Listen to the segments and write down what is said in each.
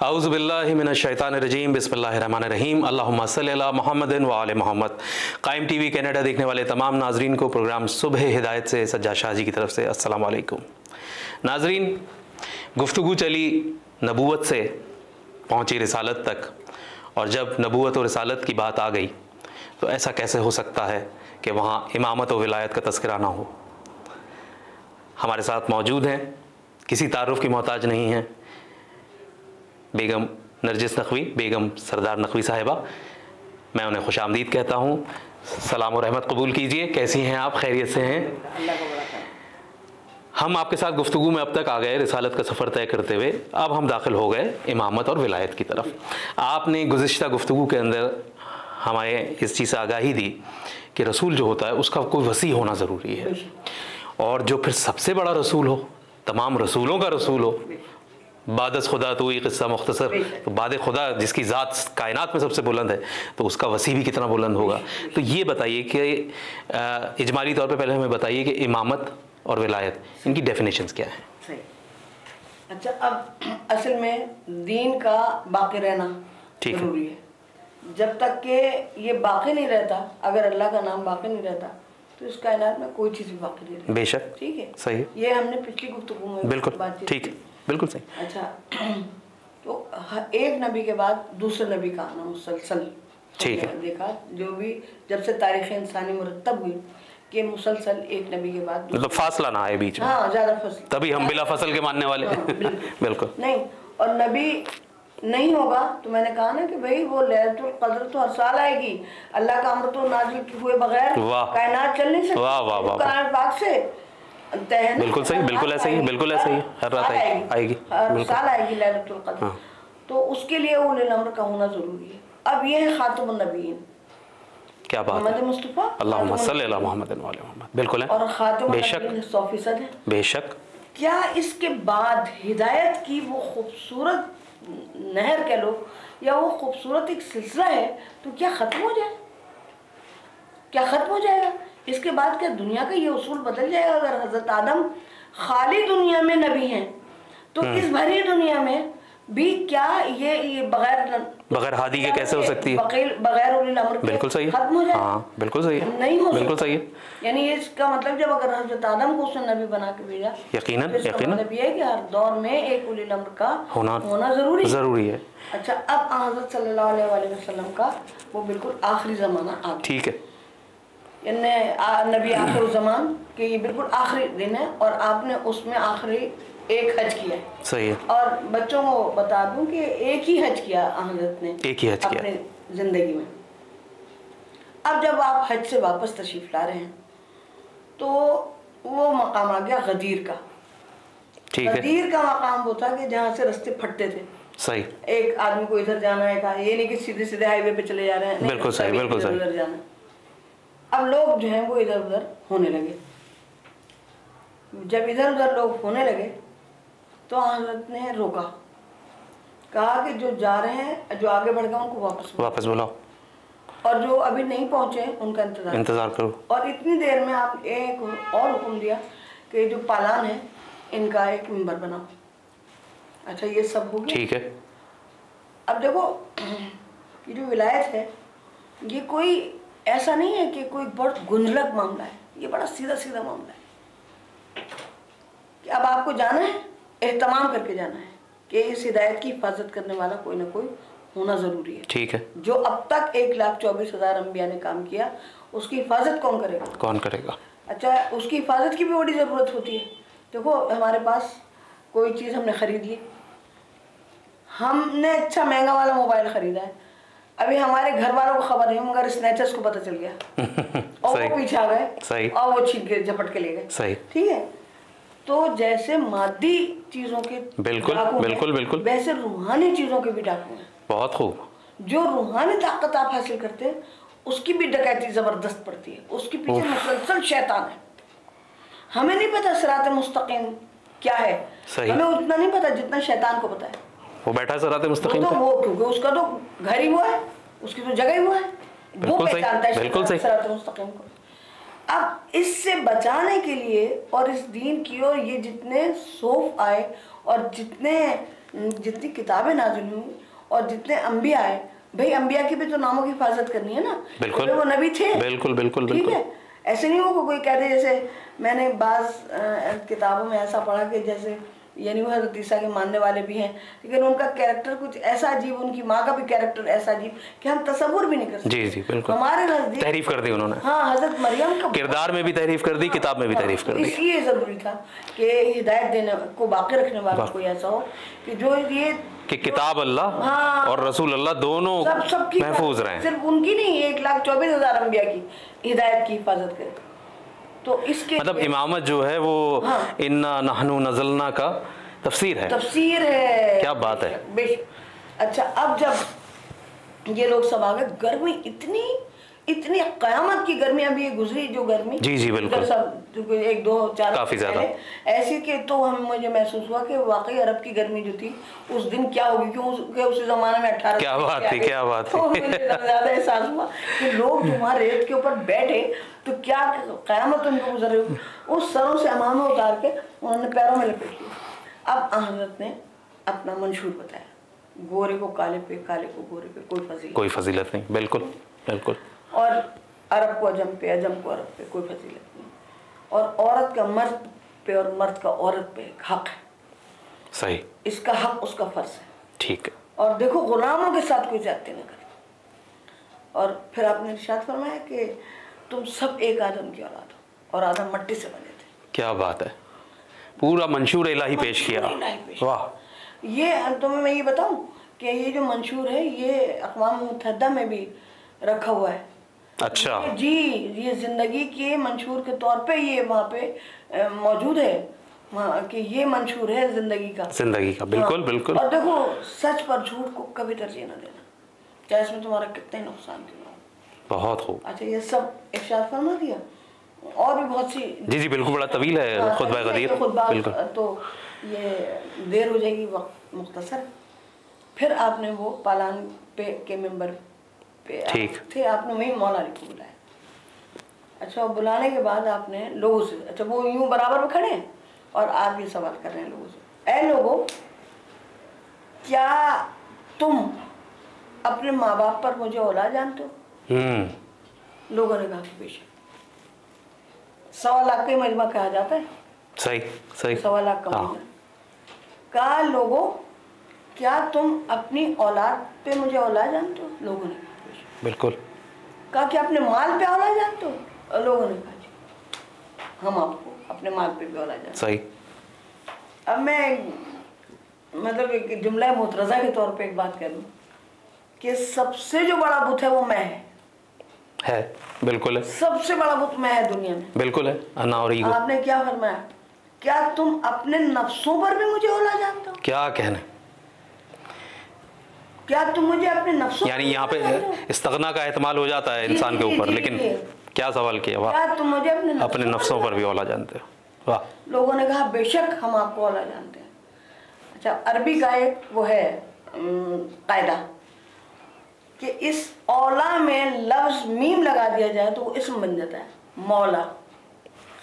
औज़ु बिल्लाहि मिनश्शैतानिर्रजीम बिस्मिल्लाहिर्रहमानिर्रहीम अल्लाहुम्मा सल्लि अला मुहम्मदिन व आले मोहम्मद। कायम टीवी कनाडा देखने वाले तमाम नाजरीन को प्रोग्राम सुबह हिदायत से सज्जाद शाह जी की तरफ से अस्सलाम वालेकुम। नाजरीन, गुफ्तगू चली नबूवत से पहुँची रिसालत तक, और जब नबूवत और रिसालत की बात आ गई तो ऐसा कैसे हो सकता है कि वहाँ इमामत और विलायत का तज़किरा ना हो। हमारे साथ मौजूद हैं, किसी तारुफ की मोहताज नहीं हैं, बेगम नरजिस नकवी, बेगम सरदार नकवी साहिबा। मैं उन्हें खुश आमदीद कहता हूँ। सलाम और रहमत कबूल कीजिए। कैसी हैं आप? खैरियत से हैं? हम आपके साथ गुफ्तगू में अब तक आ गए रिसालत का सफ़र तय करते हुए। अब हम दाखिल हो गए इमामत और विलायत की तरफ। आपने गुज़िश्ता गुफ्तगू के अंदर हमें इस चीज़ से आगाही दी कि रसूल जो होता है उसका कोई वसी होना ज़रूरी है, और जो फिर सबसे बड़ा रसूल हो, तमाम रसूलों का रसूल हो, बादस खुदा तो ये किस्सा मुख्तसर, तो बाद खुदा जिसकी ज़ात कायनात में सबसे बुलंद है, तो उसका वसी भी कितना बुलंद होगा। तो ये बताइए कि इजमाली तौर पे पहले हमें बताइए कि इमामत और विलायत, इनकी डेफिनेशंस क्या है? सही। अच्छा, अब असल में दीन का बाकी रहना जरूरी है। जब तक कि ये बाकी नहीं रहता, अगर अल्लाह का नाम बाकी नहीं रहता, तो इस कायनात में कोई चीज़ भी बाकी नहीं रहती। बेशक, ठीक है, सही है। ये हमने पिछली गुफ्तगू में बिल्कुल बात ठीक है, बिल्कुल सही। अच्छा, तो एक नबी के बाद दूसरे नबी का आना मुसलसल, ठीक है, देखा जो भी जब से तारीख़ इंसानी मुरतब हुई कि मुसलसल एक नबी के बाद, मतलब फासला ना आए बीच में। हाँ, ज़्यादा फसल, तभी हम बिला फसल के मानने वाले हैं। बिल्कुल नहीं, और नबी नहीं होगा तो मैंने कहा ना कि भाई वो लैलतुल क़द्र तो हर साल आएगी। अल्लाह का अमर तो नाज़िल हुए बगैर कायनात चल नहीं सकती। वाह वाह वाह, कुरान पाक से बिल्कुल सही, बिल्कुल ऐसा ही, बिल्कुल ऐसा ही, हर रात आएगी, हर साल आएगी लैलतुल क़द्र। तो उसके लिए उलिल अम्र का होना जरूरी है। अब ये है खातमुन नबीयीन, क्या बात है, मोहम्मद मुस्तफ़ा अल्लाहुम्मा सल्लि अला मुहम्मदिन व आले मोहम्मद। बिल्कुल है, और खातमुन बेशक, नबीयीन 100% है। बेशक। क्या इसके बाद हिदायत की वो खूबसूरत नहर कह लो, या वो खूबसूरत एक सिलसिला है, तो क्या ख़त्म हो जाए? क्या ख़त्म हो जाएगा? इसके बाद क्या दुनिया का ये उसूल बदल जाएगा? अगर हज़रत आदम खाली दुनिया में नबी हैं, तो इस भरी दुनिया में भी क्या ये बगैर हादी के कैसे हो सकती है? बगैर उलिल अम्र के बिल्कुल सही है, खत्म हो जाए? हाँ, बिल्कुल सही है, नहीं हो, बिल्कुल सही है। यानी इसका मतलब जब अगर हज़रत आदम को उसने नबी बना के भेजा, यकीनन यकीनन मतलब ये है कि हर दौर में एक उलिल अम्र का होना जरूरी है। अच्छा, अब हज़रत सल्लल्लाहु अलैहि वसल्लम का वो बिल्कुल आखिरी ज़माना आ गया। ठीक है, नबी आखिर ज़मान के ये बिल्कुल आखिरी दिन है, और आपने उसमें आखिरी एक हज किया है। सही है। और बच्चों को बता दूं कि एक ही हज किया हज़रत ने, एक ही हज अपने ज़िंदगी में। अब जब आप हज से वापस तशरीफ़ ला रहे हैं, तो वो मकाम आ गया गदीर का। ठीक है, गदीर का मकाम वो था कि जहाँ से रास्ते फटते थे। सही। एक आदमी को इधर जाना है, कहा ये नहीं कि सीधे सीधे हाईवे पे चले जा रहे हैं, बिल्कुल सही, बिल्कुल सही। इधर जाना। अब लोग जो हैं वो इधर उधर होने लगे। जब इधर उधर लोग होने लगे तो हज़रत ने रोका, कहा कि जो जा रहे हैं, जो आगे बढ़ गए उनको वापस बुलाओ, और जो अभी नहीं पहुंचे उनका इंतजार करो। और इतनी देर में आप एक और हुक्म दिया कि जो पालान है इनका एक मिंबर बनाओ। अच्छा, ये सब हो गया, ठीक है। अब देखो, ये जो विलायत है, ये कोई ऐसा नहीं है कि कोई बहुत गुंजलक मामला है, ये बड़ा सीधा सीधा मामला है कि अब आपको जाना है, एहतमाम करके जाना है कि इस हिदायत की हिफाजत करने वाला कोई ना कोई होना ज़रूरी है। ठीक है। जो अब तक 1,24,000 अम्बिया ने काम किया, उसकी हिफाजत कौन करेगा? कौन करेगा? अच्छा, उसकी हिफाजत की भी बड़ी ज़रूरत होती है। देखो, हमारे पास कोई चीज़ हमने ख़रीद ली, हमने अच्छा महंगा वाला मोबाइल ख़रीदा है, अभी हमारे घर वालों को खबर नहीं, मगर स्नैचर्स को पता चल गया और वो पीछे आ गए और वो छीन के झपट के ले गए। सही, ठीक है। तो जैसे मादी चीज़ों के बिल्कुल वैसे रूहानी चीज़ों के भी डाकू हैं। बहुत खूब। जो रूहानी ताकत आप हासिल करते हैं, उसकी भी डकैती ज़बरदस्त पड़ती है, उसके पीछे मुसलसल शैतान है। हमें नहीं पता सिरात मुस्तकीम क्या है, हमें उतना नहीं पता जितना शैतान को पता है। वो बैठा सिरात मुस्तकीम पे, वो क्योंकि उसका तो घर ही वो है, उसकी तो जगह ही वो है, वो पहचानता है सिरात मुस्तकीम को। अब इससे बचाने के लिए और इस दीन की ओर ये जितने सौफ आए और जितने जितनी किताबें नाज़िल हुई और जितने अंबिया आए, भाई अंबिया की भी तो नामों की हिफाजत करनी है ना, बिल्कुल वो नबी थे, बिल्कुल बिल्कुल ठीक बिल्कुल। है। ऐसे नहीं हो कोई कह दे, जैसे मैंने बाज़ किताबों में ऐसा पढ़ा कि जैसे यानी वो हज़रत ईसा के मानने वाले भी हैं, लेकिन उनका कैरेक्टर कुछ ऐसा अजीब, उनकी माँ का भी कैरेक्टर ऐसा अजीब कि हम तसव्वुर भी नहीं कर सकते। जी जी बिल्कुल। हमारे नज़दीक तारीफ कर दी उन्होंने। हाँ, हज़रत मरियम का किरदार में भी तारीफ कर दी, किताब में भी तारीफ कर दी। इसलिए ज़रूरी था कि हिदायत देने को, बाकी रखने वाला कोई ऐसा हो कि जो ये कि किताब अल्लाह और रसूल अल्लाह दोनों सबकी महफूज रहे, सिर्फ उनकी नहीं, 1,24,000 अंबिया की हिदायत की हिफाजत करे। तो इसके मतलब इमामत जो है वो इन्ना नहनु नज़लना का तफसीर है, तफसीर है। क्या बात है। बेशक। अच्छा, अब जब ये लोग सब आ गए, गर्मी इतनी इतनी क़यामत की गर्मी अभी ये गुजरी जो गर्मी, जी जी बिल्कुल, सब 1 2 4 काफी ज्यादा ऐसी कि तो मुझे महसूस हुआ कि वाकई अरब की गर्मी जो थी उस दिन क्या होगी, क्योंकि उस जमाने में 18 क्या बात थी, क्या बात थी। तो मुझे ज्यादा एहसास हुआ कि लोग जो वहाँ रेत के ऊपर बैठे तो क्या क़यामत उनको गुजर रही हो। उस सरों से अमामे उतार के उन्होंने पैरों में लपेट लिया। अब हज़रत ने अपना मंशूर बताया, गोरे को काले पे, काले को गोरे पे, कोई फजीलत नहीं। बिल्कुल बिल्कुल। और अरब को अजम पे, अजम को अरब पे, कोई फजीलत नहीं। और औरत का मर्द पे और मर्द का औरत पे एक हक है, सही, इसका हक उसका फर्ज है, ठीक है। और देखो गुलामों के साथ कोई ज्यादती न करे। और फिर आपने इरशाद फरमाया कि तुम सब एक आदम की औलाद हो और आदम मट्टी से बने थे। क्या बात है, पूरा मंशूर इलाही पेश किया। वाह। ये तुम्हें मैं ये बताऊं कि ये जो मंशूर है ये अक़वाम मुत्तहिदा में भी रखा हुआ है। अच्छा जी, ये जिंदगी के मंशूर के तौर पे ये वहाँ पे मौजूद है, वहाँ कि ये मंशूर है जिंदगी का। बिल्कुल बिल्कुल। और देखो, सच पर झूठ को कभी तरजीह न देना, चाहे इसमें तुम्हारा कितना ही नुकसान क्यों ना हो। बहुत खूब। अच्छा, ये सब इरशाद फरमा दिया, और भी बहुत सी। जी जी बिल्कुल, बड़ा तवील है खुतबा गदीर। बिल्कुल, तो ये देर हो जाएगी, वक्त मुख्तसर। फिर आपने वो पालान पे के मेंबर पे ठीक थे, आपने वही मौला अली को बुलाया। अच्छा, बुलाने के बाद आपने लोगों से, अच्छा वो यूं बराबर में खड़े हैं और आप ये सवाल कर रहे हैं लोगों से, ऐ लोगों, क्या तुम अपने माँ बाप पर मुझे औलाद जानते हो? लोगों ने कहा कि बेशक। 1.25 लाख का मजमा कहा जाता है। सही सही, 1.25 लाख का मजमा। कहा, लोगों, क्या तुम अपनी औलाद पे मुझे औलाद जानते हो? लोगों ने बिल्कुल। कहा कि अपने माल पे औलाद जानते हो? लोगों ने कहा जी, हम आपको अपने माल पे भी औलाद जानते। सही। अब मैं मतलब एक जुमला मुतरज़ा के तौर पे एक बात करूं कि सबसे जो बड़ा बुत है वो मैं है। बिल्कुल है, सबसे बड़ा बुत मैं है दुनिया में। बिल्कुल है, अना और ईगो। आपने क्या फरमाया, क्या तुम अपने नफ्सों पर भी मुझे औलाद जानते हो? क्या कहना, क्या तुम मुझे अपने नफ्सों, यानी यहाँ पे इस्तगना का एहतमाल हो जाता है इंसान के ऊपर, लेकिन क्या सवाल किया। वाह, क्या तुम मुझे अपने नफ्सों पर भी औलाद जानते हो? वाह। लोगों ने कहा बेशक हम आपको औलाद जानते हैं। अच्छा, अरबी का एक वो है कायदा कि इस औला में लफ्ज मीम लगा दिया जाए तो वो इसम बन जाता है, मौला।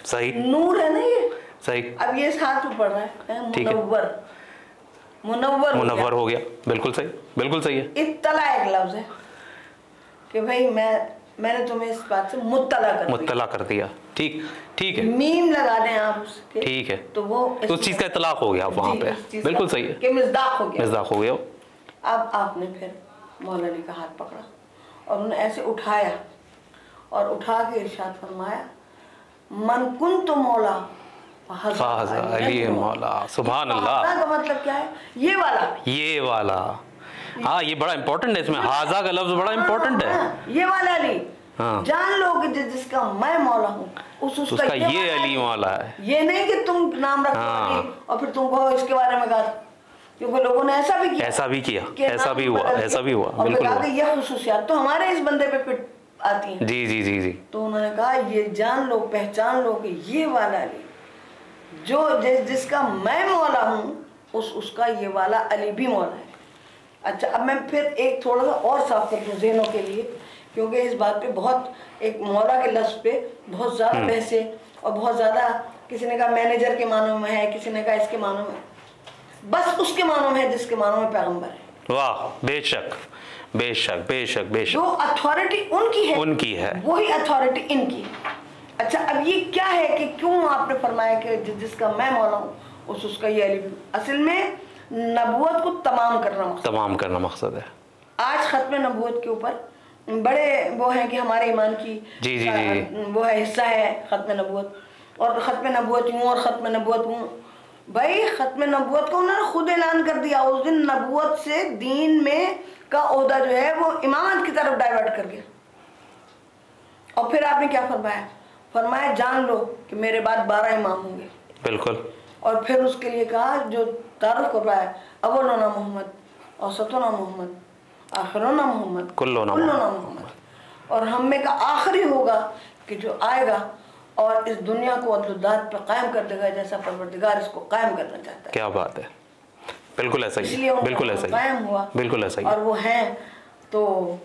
सही, नूर है ना ये। सही। अब ये साथ में पढ़ रहा है मुनव्वर, मुनव्वर हो गया। बिल्कुल सही, बिल्कुल सही है। इत्तला एक लफ्ज है कि भाई मैंने तुम्हें इस बात से मुत्तला कर दिया। ठीक, ठीक है, मीम लगा दें आप उसके, ठीक है, तो वो उस चीज का इतलाक हो गया वहां पे। बिल्कुल सही है, कि मिज़दाक हो गया, मिज़दाक हो गया। अब आपने फिर मौला अली का हाथ पकड़ा और उन्हें ऐसे उठाया और उठा के इरशाद फरमाया, मन कुन तो मौला अली मौला। सुभान अल्लाह का मतलब क्या है? ये वाला। हाँ, ये बड़ा इंपॉर्टेंट है, इसमें हाजा का लफ्ज बड़ा इंपॉर्टेंट है। ये वाला अली, हाँ, जान लो कि जिसका मैं मौला हूँ उसका ये अली मौला है। ये नहीं कि तुम नाम रखो अली और फिर तुम कहो इसके बारे में कहा, क्योंकि लोगों ने ऐसा भी किया, ऐसा भी हुआ। बिल्कुल, ये खुसूसियात तो हमारे इस बंदे पे फिट आती हैं। जी जी जी जी। तो उन्होंने कहा ये जान लो, पहचान लो कि ये वाला अली जो जिसका मैं मौला हूँ उसका ये वाला अली भी मौला है। अच्छा, अब मैं फिर एक थोड़ा सा और साफ कर दूँ ज़हनों के लिए, क्योंकि इस बात पे बहुत एक मौला के लफ्ज़ पे बहुत ज़्यादा बहस है और बहुत ज़्यादा, किसी ने कहा मैनेजर के मानों में है, किसी ने कहा इसके मानों में। बस उसके मानों में है जिसके मानों में पैगंबर है। वाह, बेशक बेशक बेशक बेशक। जो अथॉरिटी उनकी है वही अथॉरिटी इनकी है। अच्छा, अब ये क्या है कि क्यों आपने फरमाया कि जिसका मैं मौला हूँ उसका ये अली। असल में नबूवत को तमाम करना मकसद है। आज खत्म नबूवत के ऊपर बड़े वो हैं कि हमारे ईमान की जी वो है, हिस्सा है खत्म नबूवत, और खत्म नबूवत यूँ और खत्म नबूवत यूँ। भाई खत्म नबूवत को उन्होंने खुद ऐलान कर दिया उस दिन, नबूवत से दीन में का ओहदा जो है वो इमामत की तरफ डाइवर्ट कर गया। और फिर आपने क्या फरमाया जान लो कि मेरे बाद 12 इमाम होंगे। बिल्कुल। और फिर उसके लिए कहा जो तारुफ कर रहा है, अव्वलुना मोहम्मद, औसतुना मोहम्मद, आखिरुना मोहम्मद, कुल्लुना मोहम्मद, और हम में का आखिरी होगा कि जो आएगा और इस दुनिया को अदल-ओ-दाद पे कायम कर देगा जैसा परवरदिगार इसको कायम करना चाहता है। क्या बात है, बिल्कुल ऐसा ही, बिल्कुल ऐसा ही कायम हुआ, बिल्कुल ऐसा ही। और वो हैं तो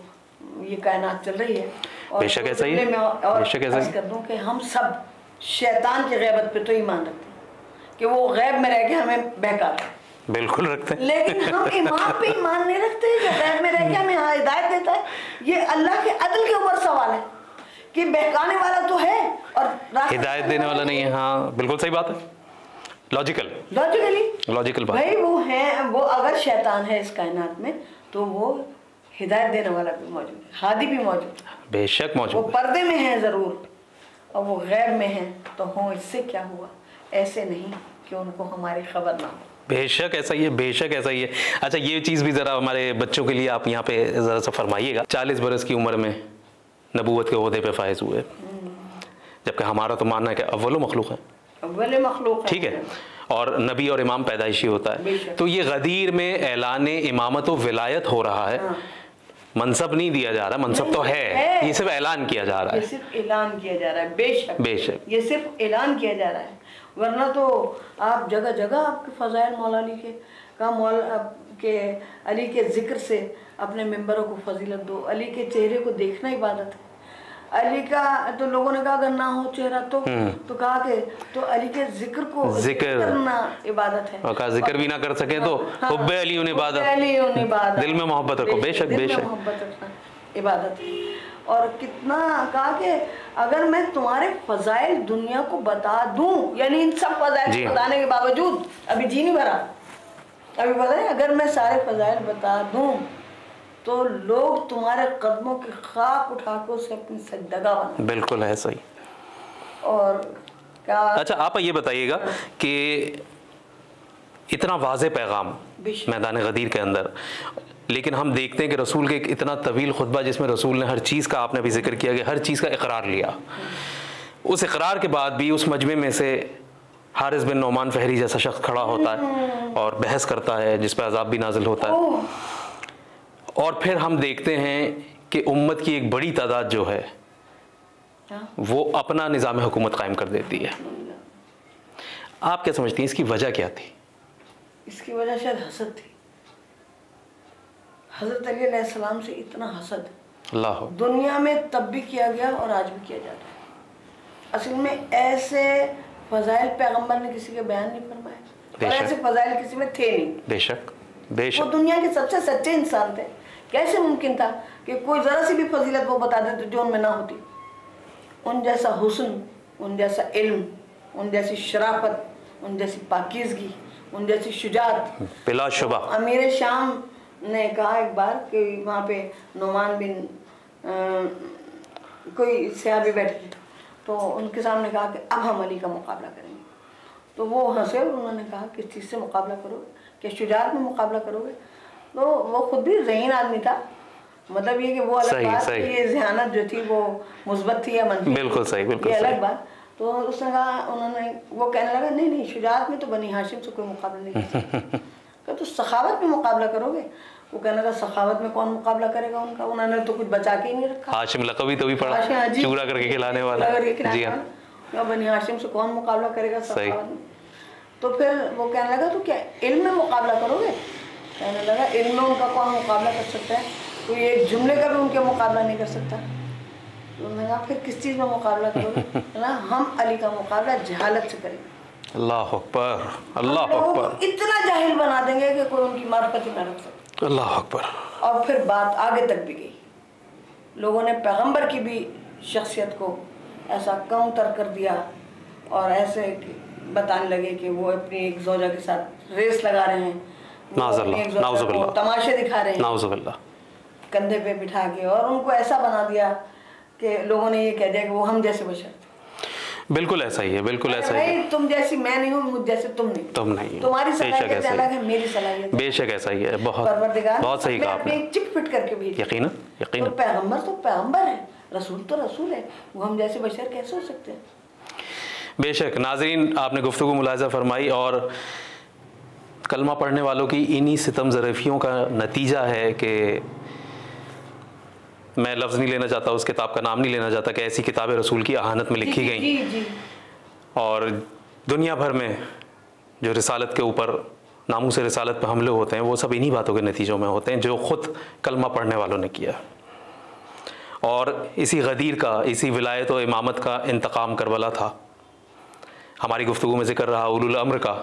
ये कायनात चल रही है। और बेशक ऐसा ही, बेशक ऐसा ही कर दूं कि हम सब शैतान की गैबत पे तो ईमान रखते हैं कि वो गैब में रह के हमें बहका रहा है, बिल्कुल रखते हैं, लेकिन हम इमाम पे ईमान नहीं रखते जो गैब में रह के हमें हिदायत देता है। ये अल्लाह के अदल के ऊपर सवाल है कि बहकाने वाला तो है और हिदायत देने वाला नहीं है। हाँ बिल्कुल सही बात है, लॉजिकल बात। भाई वो है, वो अगर शैतान है इस कायनात में तो वो हिदायत देने वाला भी मौजूद है, हादी भी मौजूद है, बेशक मौजूद। वो पर्दे में है जरूर और वो गैब में है, तो हो इससे क्या हुआ, ऐसे नहीं कि उनको हमारी खबर ना हो। बेशक ऐसा ही है, बेशक ऐसा ही है। अच्छा, ये चीज़ भी ज़रा हमारे बच्चों के लिए आप यहाँ पे ज़रा सा फरमाइएगा। 40 बरस की उम्र में नबूवत के ओहदे पे फायज हुए, जबकि हमारा तो मानना है कि अव्वल मखलूक है, ठीक है, और नबी और इमाम पैदाइशी होता है। तो ये गदीर में ऐलान इमामत व विलायत हो रहा है, मनसब नहीं दिया जा रहा, मनसब तो है, ये सिर्फ ऐलान किया जा रहा है, सिर्फ ऐलान किया जा रहा है। बेशक बेशक ये सिर्फ ऐलान किया जा रहा है, वरना तो आप जगह जगह आपके फजाइल मौला अली के का मौला के अली के जिक्र से अपने मेंबरों को फजीलत दो। अली के चेहरे को देखना इबादत है। अली का तो लोगों ने कहा अगर ना हो चेहरा तो कहा कि तो अली के जिक्र को करना इबादत है, और कहा जिक्र भी ना कर सके तो हुब्बे अली उन इबादत, दिल में मोहब्बत रखो। बेशक बेशक मोहब्बत रखना इबादत है। और कितना कहा कि अगर मैं तुम्हारे फजाइल दुनिया को बता दूं, यानी इन सब फजाइल बताने के बावजूद अभी जी नहीं भरा, अभी पता है, अगर मैं सारे फजाइल बता दूं तो लोग तुम्हारे कदमों की खाक उठा के उसे अपनी सजदगा बना। बिल्कुल है, सही। और क्या, अच्छा आप ये बताइएगा कि इतना वाज़े पैगाम मैदान गदीर के अंदर, लेकिन हम देखते हैं कि रसूल के इतना तवील खुतबा जिसमें रसूल ने हर चीज़ का, आपने अभी जिक्र किया कि हर चीज़ का इकरार लिया, उस इकरार के बाद भी उस मजमे में से हारिस बिन नौमान फहरी जैसा शख्स खड़ा होता है और बहस करता है जिस पर अजाब भी नाजिल होता है, और फिर हम देखते हैं कि उम्मत की एक बड़ी तादाद जो है वो अपना निज़ाम हुकूमत कायम कर देती है। आप क्या समझती हैं इसकी वजह क्या थी? इसकी वजह शायद हसद थी। हज़रत अली अलैहिस्सलाम से इतना हसद अल्लाह दुनिया में तब भी किया गया और आज भी किया जाता है। असल में ऐसे फजाइल पैगंबर ने किसी के बयान नहीं फरमाए और ऐसे फजाइल किसी में थे नहीं। बेशक बेशक, वो दुनिया के सबसे सच्चे इंसान थे। कैसे मुमकिन था कि कोई ज़रा सी भी फजीलत वो बता देते जो उनमें ना होती? उन जैसा हुस्न, उन जैसा इल्म, उन जैसी शराफत, उन जैसी पाकीज़गी, उन जैसी शुजाअत, बिला शुबा। अमीर शाम ने कहा एक बार कि वहाँ पे नोमान बिन कोई सहाबी बैठे थे, तो उनके सामने कहा कि अब हम अली का मुकाबला करेंगे। तो वो हंसे और उन्होंने कहा किस चीज़ से मुकाबला करोगे, क्या शुजाअत में मुकाबला करोगे? तो वो खुद भी ज़हीन आदमी था, मतलब ये कि वो अलग बात, ये ज़हानत जो थी वो मुस्बत थी या मनफी, बिल्कुल सही, बिल्कुल ये अलग बात। तो उसने कहा, उन्होंने वो कहने लगा नहीं नहीं, शुजाअत में तो बनी हाशिम से कोई मुकाबला नहीं कर सकता। तो सखावत में मुकाबला करोगे? वो कहने लगा सखावत में कौन मुकाबला करेगा उनका, उन्होंने तो कुछ बचा के ही नहीं रखा। हाशिम लक़ब ही तो भी पड़ा, चूरा करके खिलाने वाला। जी हाँ, बनी हाशिम से कौन मुकाबला करेगा सखावत में? तो फिर वो कहने लगा तो क्या इल्म में मुकाबला करोगे? कहने लगा इल्म में उनका कौन मुकाबला कर सकता है, तो ये एक जुमले का भी उनके मुकाबला नहीं कर सकता। तो उन्होंने कहा फिर किस चीज़ में मुकाबला करोगे? ना हम अली का मुकाबला जहालत से करेंगे। अल्लाह अकबर, अल्लाह अकबर। इतना जाहिल बना देंगे कि कोई उनकी मार्फत ही ना रख सकता। अल्लाह अकबर। और फिर बात आगे तक भी गई, लोगों ने पैगंबर की भी शख्सियत को ऐसा कम तर कर दिया और ऐसे बताने लगे कि वो अपनी एक ज़ौजा के साथ रेस लगा रहे हैं, तमाशे दिखा रहे हैं कंधे पे बिठा के, और उनको ऐसा बना दिया कि लोगों ने ये कह दिया कि वो हम जैसे बशर थे। बिल्कुल ऐसा ही है, बिल्कुल ऐसा ही है। तुम जैसी मैं नहीं हूँ, मुझ जैसे तुम नहीं, तुम्हारी सलाहियत अलग है, मेरी सलाहियत बेशक ऐसा ही है। बहुत सही कहा आपने। चिक फिट करके भी यकीनन यकीनन। तो पैगंबर है, रसूल तो रसूल है, वो हम जैसे बशर कैसे हो सकते हैं। बेशक। नाज़रीन, आपने गुफ्तगू मुलाहिज़ा फरमाई और कलमा पढ़ने वालों की इन्हीं सितम ज़रफ़ियों का नतीजा है कि मैं लफ्ज़ नहीं लेना चाहता, उस किताब का नाम नहीं लेना चाहता, कि ऐसी किताबें रसूल की अहानत में लिखी गई और दुनिया भर में जो रिसालत के ऊपर, नामूस रिसालत पर हमले होते हैं, वो सब इन्हीं बातों के नतीजों में होते हैं जो ख़ुद कलमा पढ़ने वालों ने किया। और इसी गदीर का, इसी विलायत और इमामत का इंतकाम करबला था। हमारी गुफ्तगू में ज़िक्र रहा उलुल अम्र का।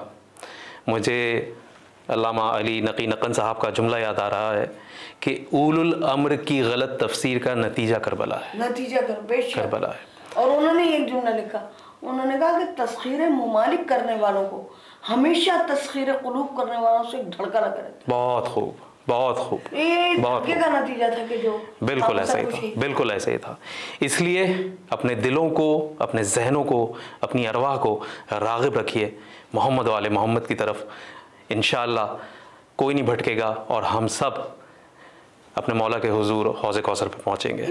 मुझे अल्लामा अली नकी नक़न साहब का जुमला याद आ रहा है कि उलुल अम्र की गलत तफसीर का नतीजा करबला है, नतीजा करबला है। और उन्होंने एक जुमला लिखा, उन्होंने कहा कि तस्खीर ममालिक करने वालों को हमेशा तस्खीर क़ुलूब करने वालों से एक धड़का लगा रहता है। बहुत खूब, बहुत खूब। ये धड़के का नतीजा था कि जो बिल्कुल ऐसा ही था, बिल्कुल ऐसा ही था। इसलिए अपने दिलों को, अपने जहनों को, अपनी अरवाह को राग़िब रखिए मोहम्मद वाले मोहम्मद की तरफ। इंशाअल्लाह कोई नहीं भटकेगा और हम सब अपने मौला के हुजूर हौज़ कौसर पर पहुँचेंगे।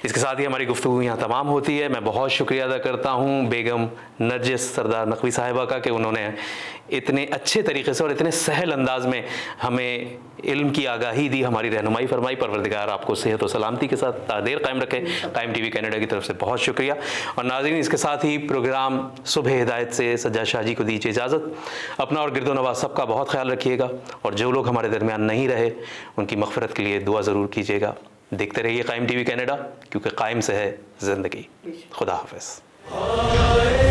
इसके साथ ही हमारी गुफ्तगू यहाँ तमाम होती है। मैं बहुत शुक्रिया अदा करता हूँ बेगम नरजिस सरदार नकवी साहिबा का कि उन्होंने इतने अच्छे तरीके से और इतने सहल अंदाज में हमें इल्म की आगाही दी, हमारी रहनुमाई फरमाई। परवरदिगार आपको सेहत और सलामती के साथ तादेर कायम रखे। कायम टीवी कनाडा की तरफ से बहुत शुक्रिया। और नाज़रीन, इसके साथ ही प्रोग्राम सुबह हिदायत से सज्जाद शाह जी को दीजिए इजाज़त। अपना और गिरदो नवाज सबका बहुत ख्याल रखिएगा और जो लोग हमारे दरमियान नहीं रहे उनकी मग़फ़िरत के लिए दुआ ज़रूर कीजिएगा। देखते रहिए कायम टीवी कनाडा, क्योंकि कायम से है ज़िंदगी। खुदा हाफ़िज़।